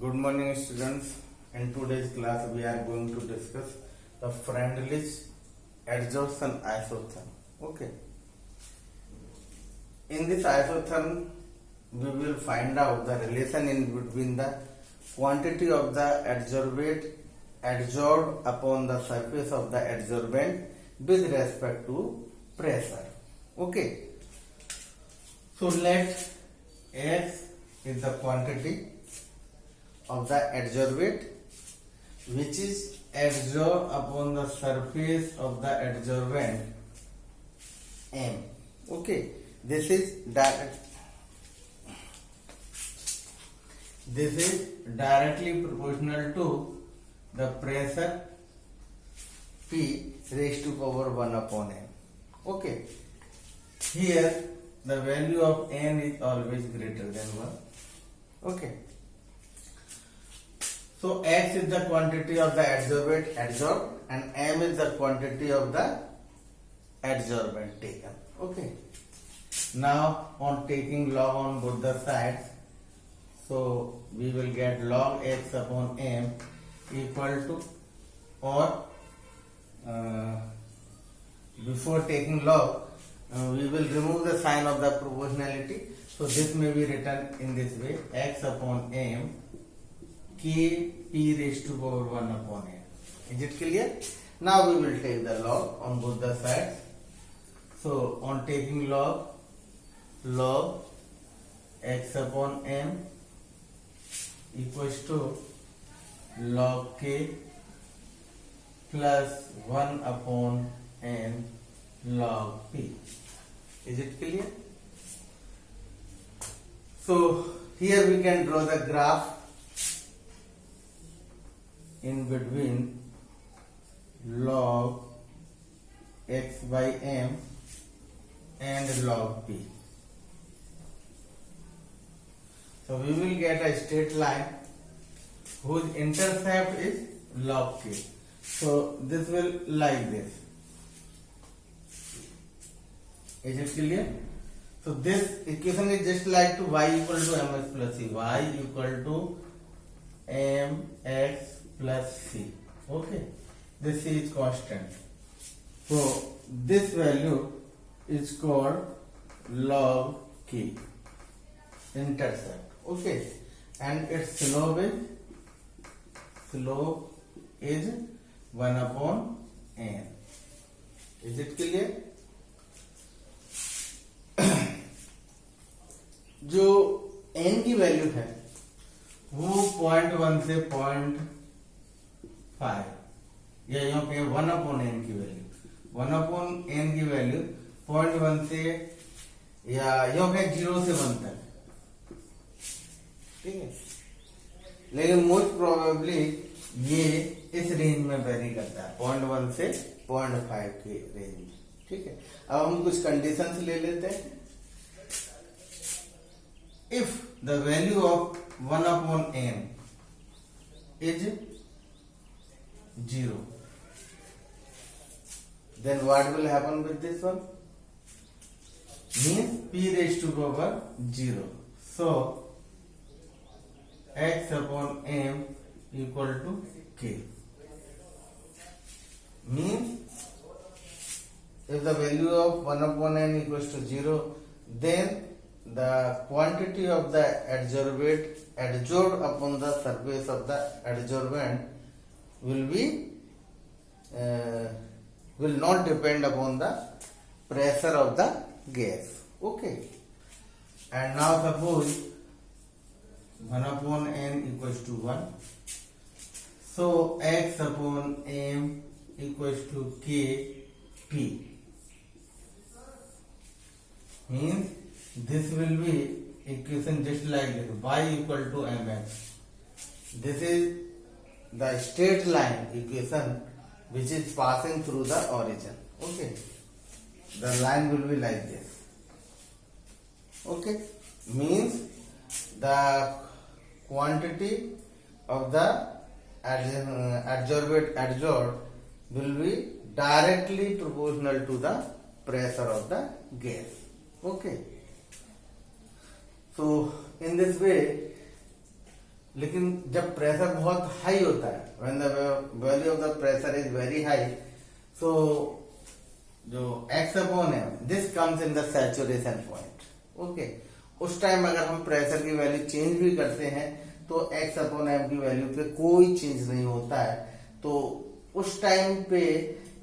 Good morning, students. In today's class, we are going to discuss the Freundlich adsorption isotherm. Okay. In this isotherm, we will find out the relation in between the quantity of the adsorbate adsorbed upon the surface of the adsorbent with respect to pressure. Okay. So let X is the quantity of the adsorbate which is adsorbed upon the surface of the adsorbent M. Okay, this is directly proportional to the pressure P raised to power 1 upon N. Okay, here the value of N is always greater than 1. Okay. So X is the quantity of the adsorbate adsorbed and M is the quantity of the adsorbent taken. Okay. Now on taking log on both the sides, so we will get log X upon M equal to, or before taking log, we will remove the sign of the proportionality. So this may be written in this way: X upon M K P raised to power 1 upon N. Is it clear? Now we will take the log on both the sides. So on taking log X upon M equals to log K plus 1 upon N log P. Is it clear? So here we can draw the graph in between log X by M and log P. So we will get a straight line whose intercept is log K. So this will like this. Is it clear? So this equation is just like to y equal to mx plus c. Y equal to mx plus c. Okay, this c is constant. So this value is called log k, intercept. Okay, and its slope is 1 upon n. Is it clear? जो n की value है वो 0.1 से 0.5 या यहाँ पे 1 upon n की value 1 upon n की वैल्यू 0.1 से या यहाँ पे 0 से 1 तक, ठीक है, लेकिन मोस्ट प्रोबेबली ये इस रेंज में वेरी करता है 0.1 से 0.5 के रेंज में. ठीक है, अब हम कुछ कंडीशंस ले लेते हैं. If the value of 1 upon n is 0, then what will happen with this one? Means p raised to power 0. So x upon m equal to k. Means if the value of 1 upon n equals to 0, then the quantity of the adsorbate adsorbed upon the surface of the adsorbent will not depend upon the pressure of the gas. Okay, and now suppose 1 upon n equals to 1, so x upon m equals to k p. Means this will be equation just like this: y equal to mx. This is the straight line equation which is passing through the origin. Okay, the line will be like this. Okay, means the quantity of the adsorbate adsorbed will be directly proportional to the pressure of the gas. Okay. So in this way लेकिन जब pressure बहुत high होता है, when the value of the pressure is very high, so जो x upon M this comes in the saturation point. Okay, उस time अगर हम pressure की वैल्यू चेंज भी करते हैं तो x अपॉन एम की वैल्यू पे कोई चेंज नहीं होता है। तो उस टाइम पे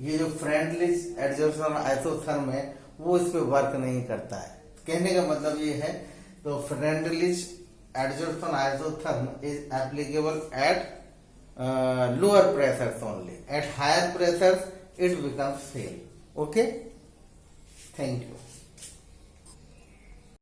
ये जो फ्रेंडलिश एडजॉर्प्शन आइसोथर्म है वो इस पे वर्क नहीं करता है। कहने का मतलब ये है, तो फ्रेंडलिश adsorption isotherm is applicable at lower pressures only. At higher pressures it becomes fail. Okay, thank you.